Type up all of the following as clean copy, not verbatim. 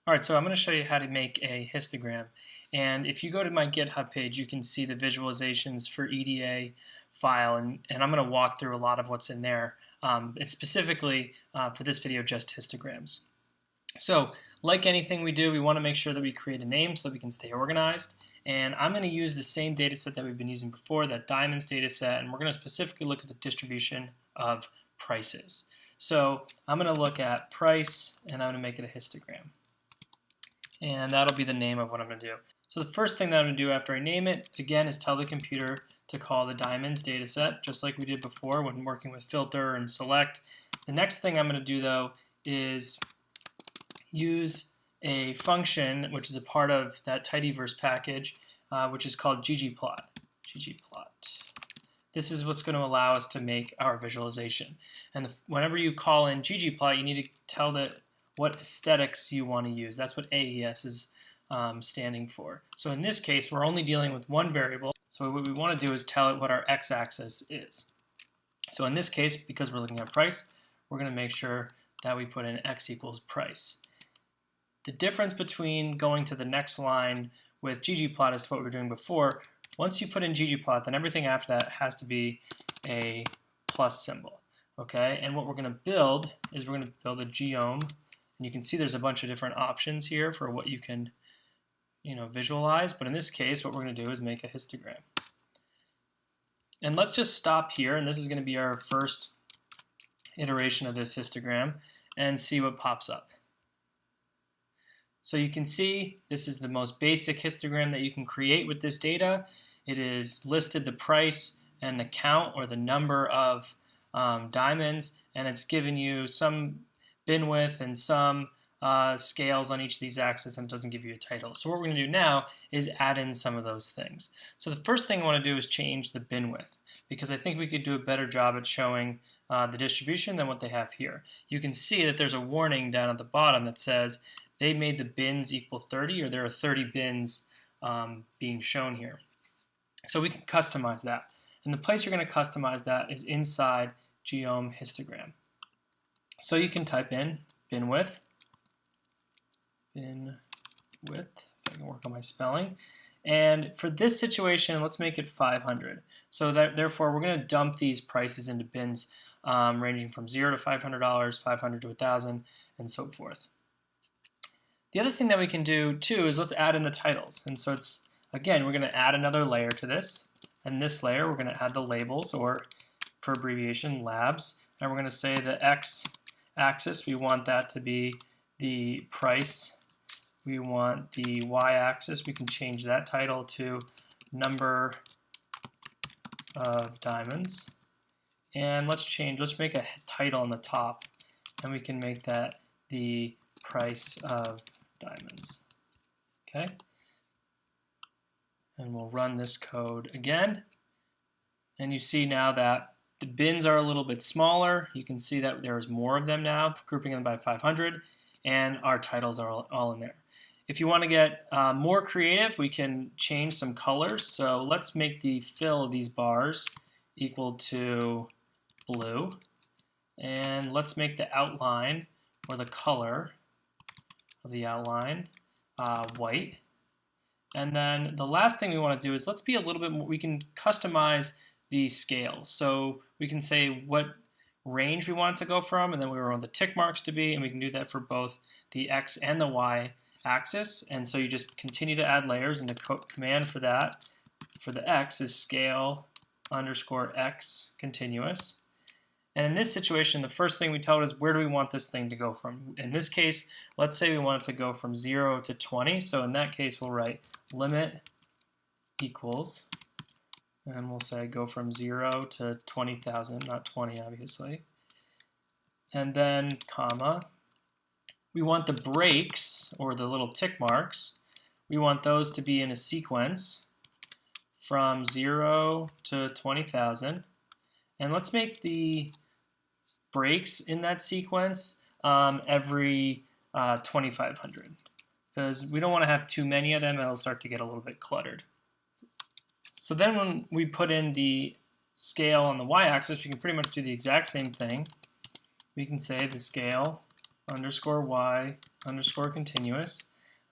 Alright, so I'm going to show you how to make a histogram. And if you go to my GitHub page, you can see the visualizations for EDA file, and I'm going to walk through a lot of what's in there. It's specifically, for this video, just histograms. So, like anything we do, we want to make sure that we create a name so that we can stay organized. And I'm going to use the same data set that we've been using before, that diamonds data set, and we're going to specifically look at the distribution of prices. So I'm going to look at price, and I'm going to make it a histogram. And that'll be the name of what I'm going to do. So the first thing that I'm going to do after I name it, again, is tell the computer to call the diamonds dataset, just like we did before when working with filter and select. The next thing I'm going to do, though, is use a function which is a part of that tidyverse package, which is called ggplot. This is what's going to allow us to make our visualization. And whenever you call in ggplot, you need to tell it what aesthetics you want to use. That's what AES is standing for. So in this case, we're only dealing with one variable. So what we want to do is tell it what our x-axis is. So in this case, because we're looking at price, we're going to make sure that we put in x equals price. The difference between going to the next line with ggplot is what we were doing before. Once you put in ggplot, then everything after that has to be a plus symbol. Okay, and what we're going to build is we're going to build a geom. And you can see there's a bunch of different options here for what you can, visualize. But in this case, what we're going to do is make a histogram. And let's just stop here, and this is going to be our first iteration of this histogram, and see what pops up. So you can see this is the most basic histogram that you can create with this data. It is listed the price and the count, or the number of diamonds, and it's given you some bin width and some scales on each of these axes, and it doesn't give you a title. So what we're going to do now is add in some of those things. So the first thing I want to do is change the bin width, because I think we could do a better job at showing the distribution than what they have here. You can see that there's a warning down at the bottom that says they made the bins equal 30, or there are 30 bins being shown here. So we can customize that. And the place you're going to customize that is inside geom histogram. So you can type in bin width, if I can work on my spelling. And for this situation, let's make it 500. So therefore, we're going to dump these prices into bins ranging from $0 to $500, 500 to 1,000, and so forth. The other thing that we can do too is let's add in the titles. And so again, we're going to add another layer to this. And this layer, we're going to add the labels, or for abbreviation, labs. And we're going to say the x-axis, we want that to be the price. We want the y-axis, we can change that title to number of diamonds. And let's make a title on the top, and we can make that the price of diamonds. Okay? And we'll run this code again. And you see now that the bins are a little bit smaller. You can see that there's more of them now, grouping them by 500, and our titles are all in there. If you want to get more creative, we can change some colors. So let's make the fill of these bars equal to blue. And let's make the outline, or the color of the outline, white. And then the last thing we want to do is let's be a little bit more, we can customize the scales. So we can say what range we want it to go from, and then we want the tick marks to be, and we can do that for both the X and the Y axis. And so you just continue to add layers, and the command for that, for the X, is scale _ X continuous. And in this situation, the first thing we tell it is where do we want this thing to go from. In this case, let's say we want it to go from 0 to 20. So in that case, we'll write limit equals, and we'll say go from 0 to 20,000, not 20 obviously. And then comma. We want the breaks, or the little tick marks, we want those to be in a sequence from 0 to 20,000. And let's make the breaks in that sequence every 2,500, because we don't want to have too many of them. It'll start to get a little bit cluttered. So then when we put in the scale on the y-axis, we can pretty much do the exact same thing. We can say the scale _ y underscore continuous.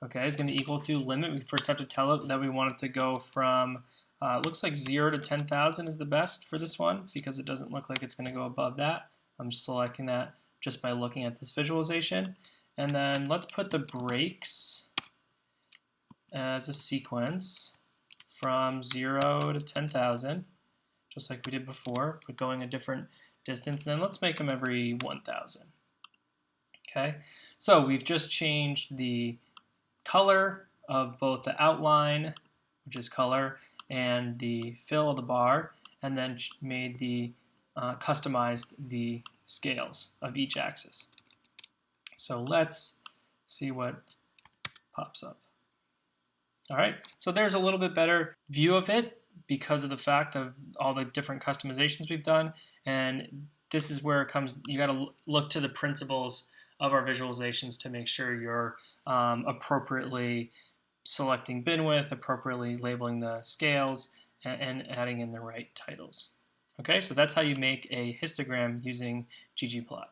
Okay, is going to equal to limit. We first have to tell it that we want it to go from, it looks like 0 to 10,000 is the best for this one because it doesn't look like it's going to go above that. I'm just selecting that just by looking at this visualization. And then let's put the breaks as a sequence from 0 to 10,000, just like we did before, but going a different distance. And then let's make them every 1,000. Okay, so we've just changed the color of both the outline, which is color, and the fill of the bar, and then made the customized the scales of each axis. So let's see what pops up. All right, so there's a little bit better view of it because of the fact of all the different customizations we've done, and this is where it comes, you got to look to the principles of our visualizations to make sure you're appropriately selecting bin width, appropriately labeling the scales, and adding in the right titles. Okay, so that's how you make a histogram using ggplot.